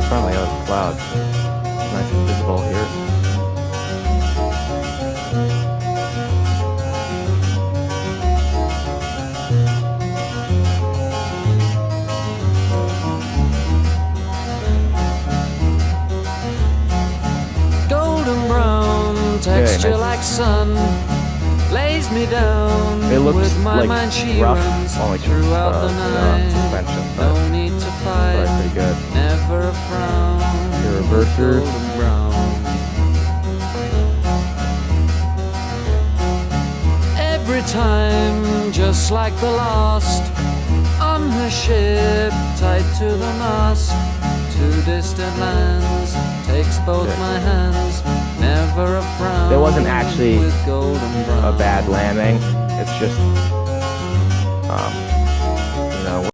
friendly. Oh, it's clouds. Nice and visible here. Golden brown, texture nice. like sun, lays me down. It looks with my like mind she rough, runs only throughout the night. suspension, No but need to it's fight, probably pretty good. never a frown. Your reversers. Golden brown. Every time, just like the last, on her ship, tied to the mast, to distant lands, takes both my hands, never a frown. There wasn't actually with golden brown. a bad landing. It's just